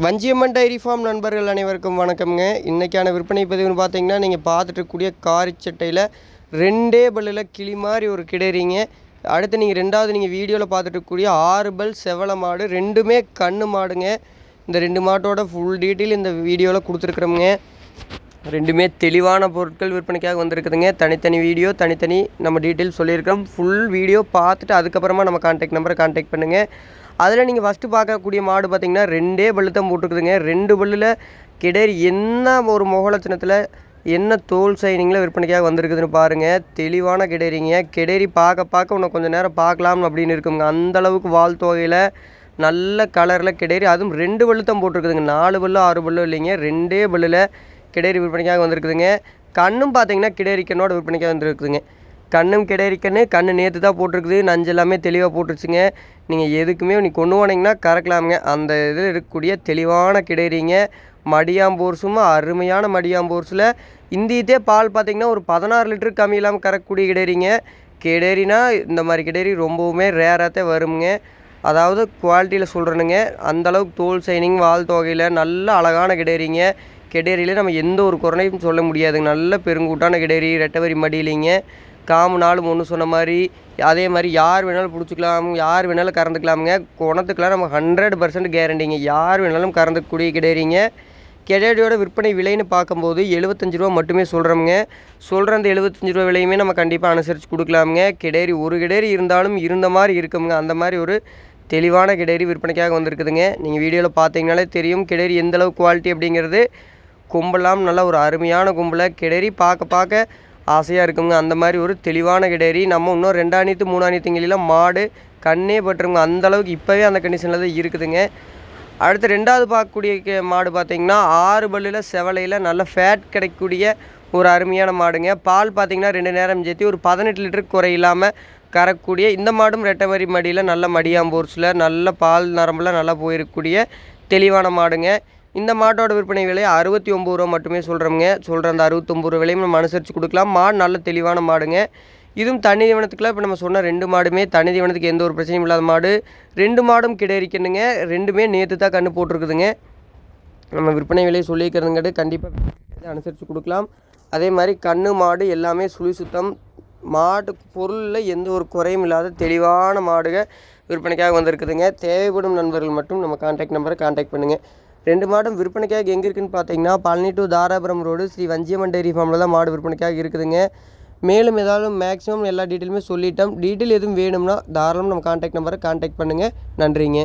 Vanjiamman dairy farm நண்பர்கள் அனைவருக்கும் வணக்கம்ங்க. இன்றைக்கான விற்பனை பதிவுன்னு பார்த்தீங்கன்னா, நீங்கள் பார்த்துட்டு இருக்கக்கூடிய காரிச்சட்டையில் 2 பல்லில் கிளி மாதிரி ஒரு கிடரிங்க. அடுத்து நீங்கள் வீடியோவில் பார்த்துட்டு இருக்கக்கூடிய 6 பல் செவல மாடு, 2மே கண்ணு மாடுங்க. இந்த 2 மாட்டோட ஃபுல் டீட்டெயில் இந்த வீடியோவில் கொடுத்துருக்குறோங்க. 2மே தெளிவான பொருட்கள் விற்பனைக்காக வந்திருக்குதுங்க. தனித்தனி வீடியோ தனித்தனி நம்ம டீட்டெயில் சொல்லியிருக்கிறோம். ஃபுல் வீடியோ பார்த்துட்டு அதுக்கப்புறமா நம்ம கான்டாக்ட் நம்பரை கான்டாக்ட் பண்ணுங்கள். அதில் நீங்கள் ஃபஸ்ட்டு பார்க்கக்கூடிய மாடு பார்த்திங்கன்னா 2 பல்லு தான் போட்டுருக்குதுங்க. 2 பல்லில் கிடரி என்ன ஒரு முகலட்சணத்தில் என்ன தோல் சைனிங்கில் விற்பனைக்காக வந்திருக்குதுன்னு பாருங்கள். தெளிவான கிடரிங்க. கிடரி பார்க்க இன்னும் கொஞ்சம் நேரம் பார்க்கலாம் அப்படின்னு இருக்குங்க. அந்தளவுக்கு வால் தொகையில் நல்ல கலரில் கிடரி, அதுவும் 2 பல்லு தான் போட்டிருக்குதுங்க. 4 பல்லு 6 பல்லு இல்லைங்க, 2 பல்லில் கிடரி விற்பனைக்காக வந்திருக்குதுங்க. கண்ணும் பார்த்திங்கன்னா கிடரிக்கனோட விற்பனைக்காக வந்துருக்குதுங்க. கண்ணும் கிடரிக்கன்னு கண்ணு நேற்று தான் போட்டிருக்குது. நஞ்சு எல்லாமே தெளிவாக போட்டுருச்சுங்க. நீங்கள் எதுக்குமே கொண்டு போனீங்கன்னா கறக்கலாமுங்க. அந்த இதில் இருக்கக்கூடிய தெளிவான கிடரிங்க. மடியாம்போர்ஸும் அருமையான மடியாம்போர்ஸில் இந்தியத்தே பால் பார்த்திங்கன்னா ஒரு 16 லிட்டருக்கு கம்மி இல்லாமல் கறக்கக்கூடிய கிடரிங்க. கிடரினா இந்த மாதிரி கிடரி ரொம்பவுமே ரேராகத்தே வருங்க. அதாவது குவாலிட்டியில் சொல்கிறேனுங்க. அந்தளவுக்கு தோல் சைனிங் வால் தொகையில் நல்ல அழகான கிடரிங்க. கிடரியில் நம்ம எந்த ஒரு குறையும் சொல்ல முடியாதுங்க. நல்ல பெருங்கூட்டான கிடரி, ரெட்டவரி மடியிலிங்க. காமு நாளும் ஒன்று சொன்ன மாதிரி, அதே மாதிரி யார் வேணாலும் பிடிச்சிக்கலாம், யார் வேணாலும் கறந்துக்கலாமுங்க. குணத்துக்கெலாம் நம்ம 100% கேரண்டிங்க. யார் வேணாலும் கறந்துக்கூடிய கிடரிங்க. கிடரியோட விற்பனை விலைன்னு பார்க்கும்போது 75 ரூபா மட்டுமே சொல்கிறோமுங்க. சொல்கிற அந்த 75 ரூபா விலையுமே நம்ம கண்டிப்பாக அனுசரித்து கொடுக்கலாமுங்க. கிடரி ஒரு கிடரி இருந்தாலும் இருந்த மாதிரி இருக்குங்க. அந்த மாதிரி ஒரு தெளிவான கிடரி விற்பனைக்காக வந்திருக்குதுங்க. நீங்கள் வீடியோவில் பார்த்தீங்கனாலே தெரியும் கிடரி எந்தளவு குவாலிட்டி அப்படிங்கிறது. கும்பலாம் நல்லா ஒரு அருமையான கும்பலை கிடரி பார்க்க ஆசையாக இருக்குங்க. அந்த மாதிரி ஒரு தெளிவான கிடரி. நம்ம இன்னும் 2 3 திங்களிலாம் மாடு கண்ணே பட்டுருங்க. அந்தளவுக்கு இப்போவே அந்த கண்டிஷனில் தான் இருக்குதுங்க. அடுத்து 2வது பார்க்கக்கூடிய மாடு பார்த்திங்கன்னா 6 பல்லில் செவலையில் நல்ல ஃபேட் கிடைக்கக்கூடிய ஒரு அருமையான மாடுங்க. பால் பார்த்திங்கன்னா 2 நேரம் சேர்த்து ஒரு 18 லிட்டருக்கு குறையில்லாமல் கறக்கூடிய இந்த மாடும் ரெட்டவரி மடியில் நல்ல மடியாம்போர்ஸில் நல்ல பால் நரம்பில் நல்லா போயிருக்கக்கூடிய தெளிவான மாடுங்க. இந்த மாட்டோட விற்பனை விலை 69 ரூபா மட்டுமே சொல்கிறோங்க. சொல்கிற அந்த 69 ரூபா விலையும் நம்ம அனுசரித்து கொடுக்கலாம். மாடு நல்ல தெளிவான மாடுங்க. இதுவும் தனி தீவனத்துக்குலாம் இப்போ நம்ம சொன்ன 2 மாடுமே தனி தீவனத்துக்கு எந்த ஒரு பிரச்சனையும் இல்லாத மாடு. 2 மாடும் கிடரிக்கணுங்க. 2மே நேற்று தான் கன்று போட்டிருக்குதுங்க. நம்ம விற்பனை விலை சொல்லியிருக்கிறதுங்காட்டி கண்டிப்பாக அனுசரித்து கொடுக்கலாம். அதே மாதிரி கன்று மாடு எல்லாமே சுழி சுத்தம், மாட்டு பொருளில் எந்த ஒரு குறையும் இல்லாத தெளிவான மாடுகள் விற்பனைக்காக வந்திருக்குதுங்க. தேவைப்படும் நண்பர்கள் மட்டும் நம்ம கான்டாக்ட் நம்பரை கான்டாக்ட் பண்ணுங்கள். 2 மாடும் விற்பனைக்காக எங்கே இருக்குதுன்னு பார்த்தீங்கன்னா, Palani to Dharapuram road Sri Vanchiyamman dairy ஃபார்மில் தான் மாடு விற்பனைக்காக இருக்குதுங்க. மேலும் ஏதாவது மேக்ஸிமம் எல்லா டீட்டெயிலுமே சொல்லிட்டோம். டீட்டெயில் எதுவும் வேணும்னா தாராளமாக நம்ம கான்டாக்ட் நம்பரை கான்டாக்ட் பண்ணுங்கள். நன்றிங்க.